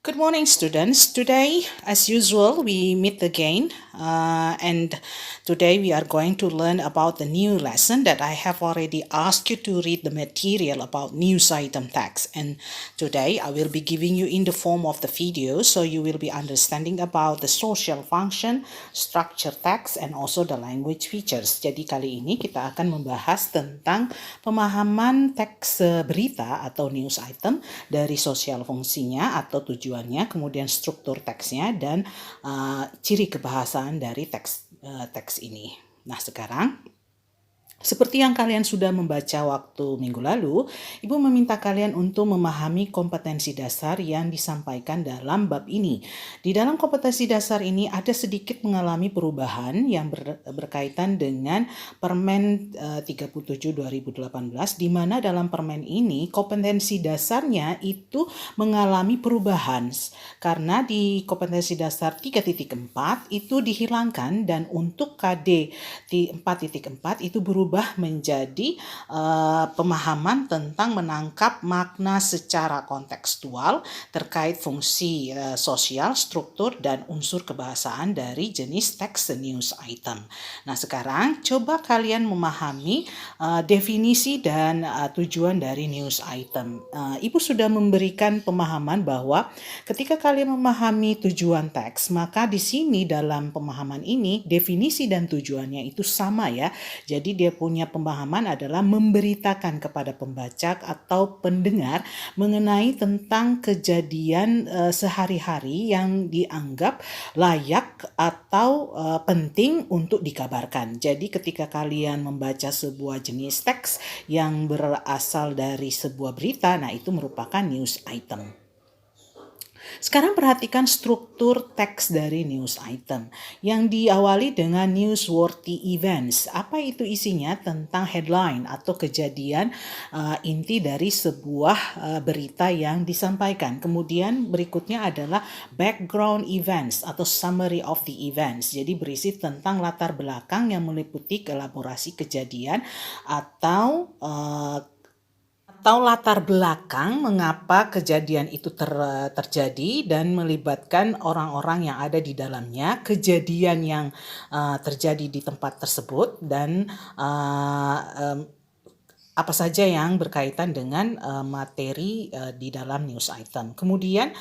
Good morning, students. Today, as usual, we meet again, and today we are going to learn about the new lesson that I have already asked you to read the material about news item tags. And today, I will be giving you in the form of the video, so you will be understanding about the social function, structure tags, and also the language features. Jadi kali ini kita akan membahas tentang pemahaman teks berita atau news item dari sosial fungsinya atau tujuannya, kemudian struktur teksnya, dan ciri kebahasaan dari teks ini. Nah, sekarang seperti yang kalian sudah membaca waktu minggu lalu, Ibu meminta kalian untuk memahami kompetensi dasar yang disampaikan dalam bab ini. Di dalam kompetensi dasar ini ada sedikit mengalami perubahan yang berkaitan dengan Permen 37 2018, di mana dalam permen ini kompetensi dasarnya itu mengalami perubahan. Karena di kompetensi dasar 3.4 itu dihilangkan dan untuk KD di 4.4 itu berubah menjadi pemahaman tentang menangkap makna secara kontekstual terkait fungsi sosial, struktur, dan unsur kebahasaan dari jenis teks news item. Nah, sekarang coba kalian memahami definisi dan tujuan dari news item. Ibu sudah memberikan pemahaman bahwa ketika kalian memahami tujuan teks, maka di sini dalam pemahaman ini definisi dan tujuannya itu sama ya. Jadi dia punya pemahaman adalah memberitakan kepada pembaca atau pendengar mengenai tentang kejadian sehari-hari yang dianggap layak atau penting untuk dikabarkan. Jadi ketika kalian membaca sebuah jenis teks yang berasal dari sebuah berita, nah itu merupakan news item. Sekarang perhatikan struktur teks dari news item yang diawali dengan newsworthy events. Apa itu isinya? Tentang headline atau kejadian inti dari sebuah berita yang disampaikan. Kemudian berikutnya adalah background events atau summary of the events. Jadi berisi tentang latar belakang yang meliputi elaborasi kejadian atau latar belakang mengapa kejadian itu terjadi dan melibatkan orang-orang yang ada di dalamnya, kejadian yang terjadi di tempat tersebut, dan apa saja yang berkaitan dengan materi di dalam news item. Kemudian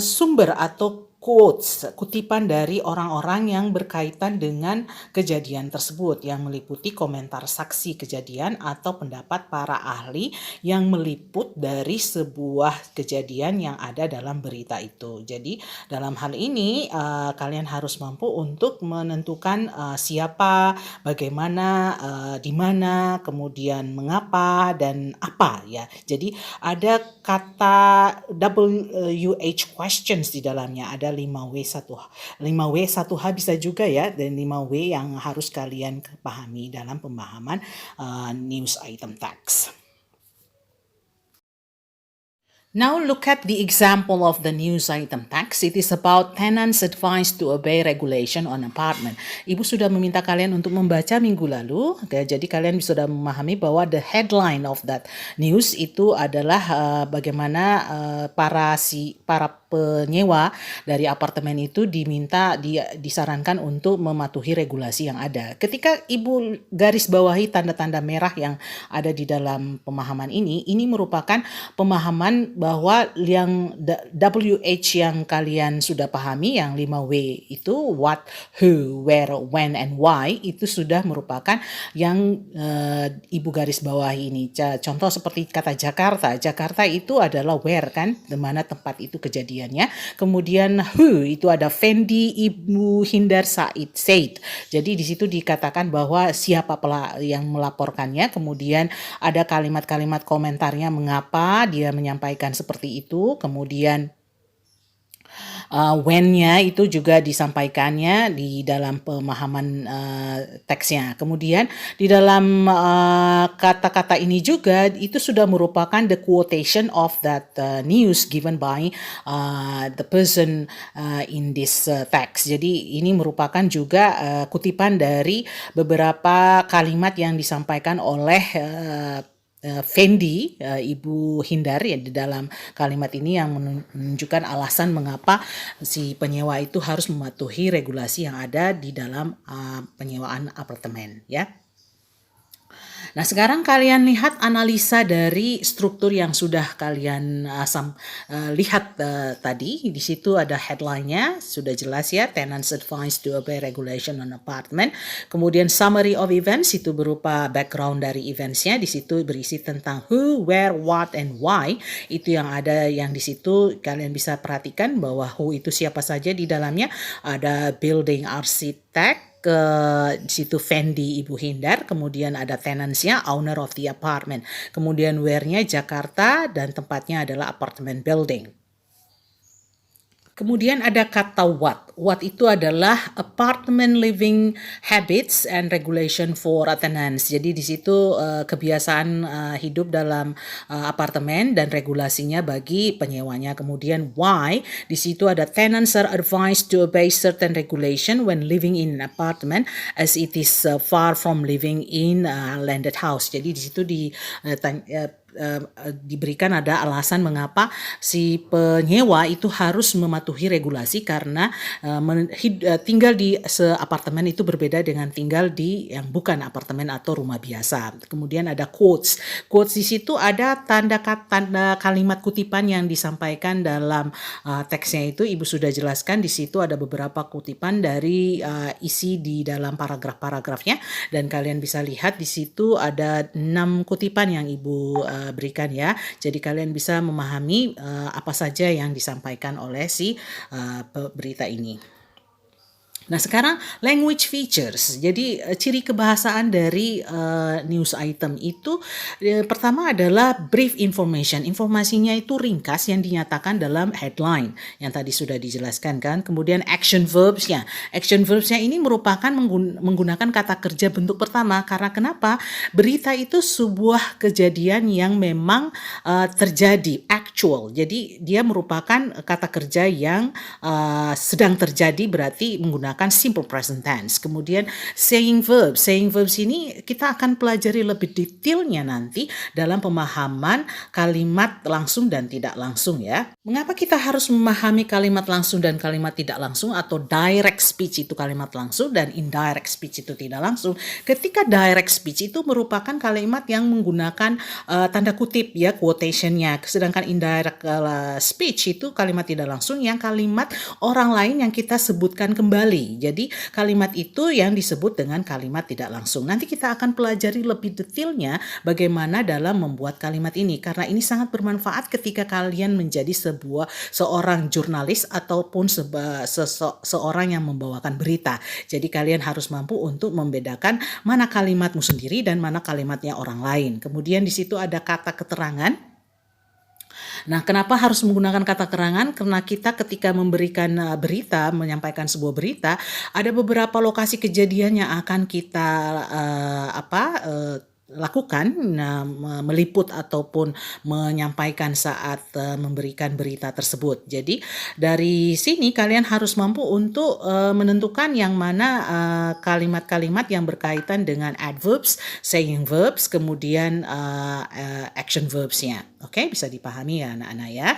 sumber atau quotes, kutipan dari orang-orang yang berkaitan dengan kejadian tersebut yang meliputi komentar saksi kejadian atau pendapat para ahli yang meliput dari sebuah kejadian yang ada dalam berita itu. Jadi dalam hal ini kalian harus mampu untuk menentukan siapa, bagaimana, di mana, kemudian mengapa, dan apa ya. Jadi ada kata WH questions di dalamnya, ada 5W 1H bisa juga ya, dan 5W yang harus kalian pahami dalam pemahaman news item tags. Now look at the example of the news item tax. It is about tenants' advice to obey regulation on apartment. Ibu sudah meminta kalian untuk membaca minggu lalu, jadi kalian sudah memahami bahwa the headline of that news itu adalah bagaimana para penyewa dari apartemen itu disarankan untuk mematuhi regulasi yang ada. Ketika Ibu garis bawahi tanda-tanda merah yang ada di dalam pemahaman ini merupakan pemahaman bahwa yang WH yang kalian sudah pahami, yang 5W itu what, who, where, when, and why, itu sudah merupakan yang Ibu garis bawahi ini. Contoh seperti kata Jakarta. Jakarta itu adalah where kan, di mana tempat itu kejadiannya. Kemudian who itu ada Fendi Ibu Hindar Said. Jadi di situ dikatakan bahwa siapa yang melaporkannya. Kemudian ada kalimat-kalimat komentarnya mengapa dia menyampaikan seperti itu. Kemudian when-nya itu juga disampaikannya di dalam pemahaman teksnya. Kemudian di dalam kata-kata ini juga itu sudah merupakan the quotation of that news given by the person in this text. Jadi ini merupakan juga kutipan dari beberapa kalimat yang disampaikan oleh Fendi, Ibu Hindar ya di dalam kalimat ini yang menunjukkan alasan mengapa si penyewa itu harus mematuhi regulasi yang ada di dalam penyewaan apartemen ya. Nah, sekarang kalian lihat analisa dari struktur yang sudah kalian lihat tadi. Di situ ada headline-nya, sudah jelas ya, tenants advised to obey regulation on apartment. Kemudian summary of events itu berupa background dari events-nya. Di situ berisi tentang who, where, what, and why. Itu yang ada yang di situ kalian bisa perhatikan bahwa who itu siapa saja di dalamnya. Ada building architect, di situ Fendi Ibu Hindar, kemudian ada tenants-nya, owner of the apartment, kemudian where-nya Jakarta, dan tempatnya adalah apartment building. Kemudian ada kata what. What itu adalah apartment living habits and regulation for tenants. Jadi di situ kebiasaan hidup dalam apartemen dan regulasinya bagi penyewanya. Kemudian why, di situ ada tenants are advised to obey certain regulation when living in an apartment as it is far from living in a landed house. Jadi di situ diberikan ada alasan mengapa si penyewa itu harus mematuhi regulasi karena tinggal di seapartemen itu berbeda dengan tinggal di yang bukan apartemen atau rumah biasa. Kemudian ada quotes. Quotes di situ ada tanda kalimat kutipan yang disampaikan dalam teksnya itu. Ibu sudah jelaskan di situ ada beberapa kutipan dari isi di dalam paragraf-paragrafnya dan kalian bisa lihat di situ ada 6 kutipan yang Ibu berikan ya. Jadi kalian bisa memahami apa saja yang disampaikan oleh si berita ini. Nah, sekarang language features. Jadi ciri kebahasaan dari news item itu pertama adalah brief information. Informasinya itu ringkas yang dinyatakan dalam headline yang tadi sudah dijelaskan kan. Kemudian action verbs-nya. Action verbs-nya ini merupakan menggunakan kata kerja bentuk pertama. Karena kenapa? Berita itu sebuah kejadian yang memang terjadi, actual. Jadi dia merupakan kata kerja yang sedang terjadi, berarti menggunakan simple present tense. Kemudian saying verbs. Saying verbs ini kita akan pelajari lebih detailnya nanti dalam pemahaman kalimat langsung dan tidak langsung ya. Mengapa kita harus memahami kalimat langsung dan kalimat tidak langsung atau direct speech itu kalimat langsung dan indirect speech itu tidak langsung? Ketika direct speech itu merupakan kalimat yang menggunakan tanda kutip ya, quotation-nya. Sedangkan indirect speech itu kalimat tidak langsung yang kalimat orang lain yang kita sebutkan kembali. Jadi kalimat itu yang disebut dengan kalimat tidak langsung. Nanti kita akan pelajari lebih detailnya bagaimana dalam membuat kalimat ini. Karena ini sangat bermanfaat ketika kalian menjadi seorang jurnalis ataupun seorang yang membawakan berita. Jadi kalian harus mampu untuk membedakan mana kalimatmu sendiri dan mana kalimatnya orang lain. Kemudian di situ ada kata keterangan. Nah, kenapa harus menggunakan kata keterangan? Karena kita ketika memberikan berita, menyampaikan sebuah berita, ada beberapa lokasi kejadian yang akan kita lakukan, meliput ataupun menyampaikan saat memberikan berita tersebut. Jadi dari sini kalian harus mampu untuk menentukan yang mana kalimat-kalimat yang berkaitan dengan adverbs, saying verbs, kemudian action verbs-nya. Oke, bisa dipahami ya anak-anak ya.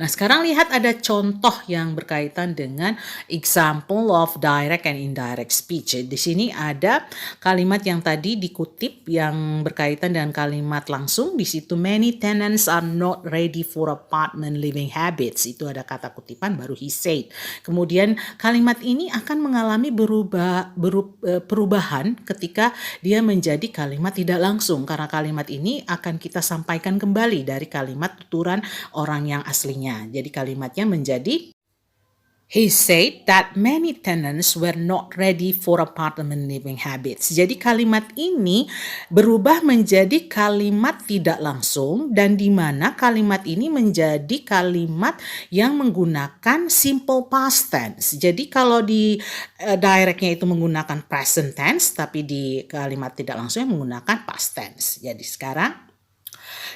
Nah, sekarang lihat ada contoh yang berkaitan dengan example of direct and indirect speech. Di sini ada kalimat yang tadi dikutip yang berkaitan dengan kalimat langsung. Di situ many tenants are not ready for apartment living habits. Itu ada kata kutipan baru he said. Kemudian kalimat ini akan mengalami perubahan ketika dia menjadi kalimat tidak langsung. Karena kalimat ini akan kita sampaikan kembali dari kalimat tuturan orang yang aslinya. Jadi kalimatnya menjadi he said that many tenants were not ready for apartment living habits. Jadi kalimat ini berubah menjadi kalimat tidak langsung dan di mana kalimat ini menjadi kalimat yang menggunakan simple past tense. Jadi kalau di directnya itu menggunakan present tense, tapi di kalimat tidak langsungnya menggunakan past tense. Jadi sekarang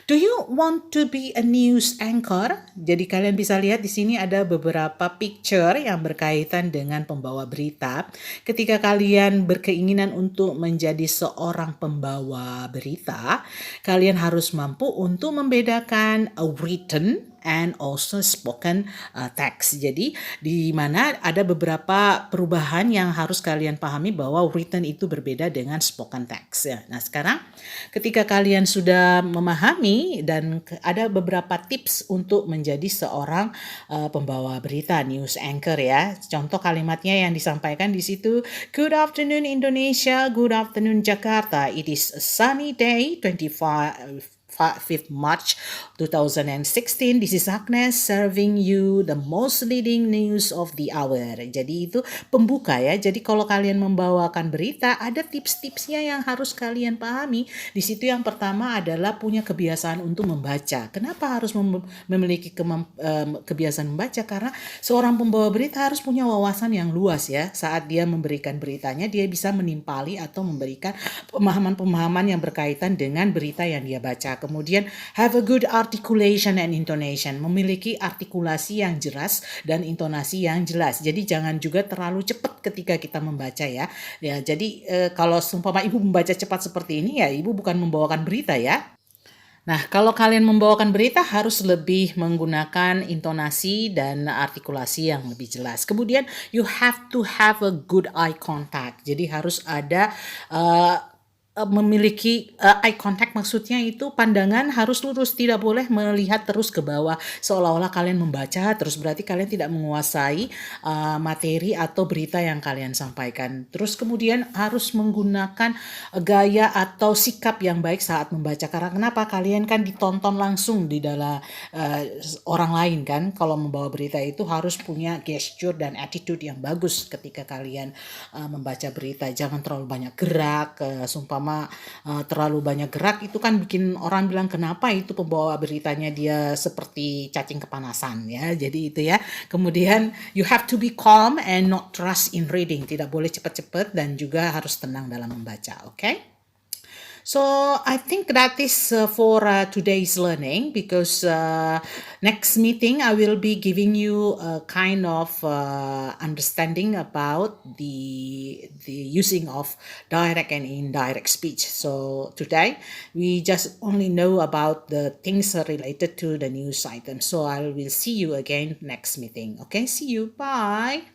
Do you want to be a news anchor? Jadi kalian bisa lihat di sini ada beberapa picture yang berkaitan dengan pembawa berita. Ketika kalian berkeinginan untuk menjadi seorang pembawa berita, kalian harus mampu untuk membedakan a written and also spoken text. Jadi di mana ada beberapa perubahan yang harus kalian pahami bahwa written itu berbeda dengan spoken text ya. Nah, sekarang ketika kalian sudah memahami dan ada beberapa tips untuk menjadi seorang pembawa berita news anchor ya. Contoh kalimatnya yang disampaikan di situ, Good afternoon Indonesia, good afternoon Jakarta. It is a sunny day 5th March 2016. This is Agnes serving you the most leading news of the hour. Jadi itu pembuka ya. Jadi kalau kalian membawakan berita, ada tips-tipsnya yang harus kalian pahami. Di situ yang pertama adalah punya kebiasaan untuk membaca. Kenapa harus memiliki kebiasaan membaca? Karena seorang pembawa berita harus punya wawasan yang luas ya. Saat dia memberikan beritanya, dia bisa menimpali atau memberikan pemahaman-pemahaman yang berkaitan dengan berita yang dia baca. Kemudian have a good articulation and intonation, memiliki artikulasi yang jelas dan intonasi yang jelas. Jadi jangan juga terlalu cepat ketika kita membaca ya. Ya, jadi kalau seumpama ibu membaca cepat seperti ini ya, ibu bukan membawakan berita ya. Nah, kalau kalian membawakan berita harus lebih menggunakan intonasi dan artikulasi yang lebih jelas. Kemudian you have to have a good eye contact. Jadi harus ada memiliki eye contact, maksudnya itu pandangan harus lurus, tidak boleh melihat terus ke bawah seolah-olah kalian membaca terus, berarti kalian tidak menguasai materi atau berita yang kalian sampaikan. Terus kemudian harus menggunakan gaya atau sikap yang baik saat membaca, karena kenapa? Kalian kan ditonton langsung di dalam orang lain kan. Kalau membawa berita itu harus punya gesture dan attitude yang bagus ketika kalian membaca berita. Jangan terlalu banyak gerak, sumpah terlalu banyak gerak itu kan bikin orang bilang kenapa itu pembawa beritanya dia seperti cacing kepanasan ya. Jadi itu ya. Kemudian you have to be calm and not rush in reading. Tidak boleh cepat-cepat dan juga harus tenang dalam membaca. Okay? So I think that is for today's learning, because next meeting I will be giving you a kind of understanding about the using of direct and indirect speech. So today we just only know about the things related to the news item. So I will see you again next meeting. Okay, see you. Bye.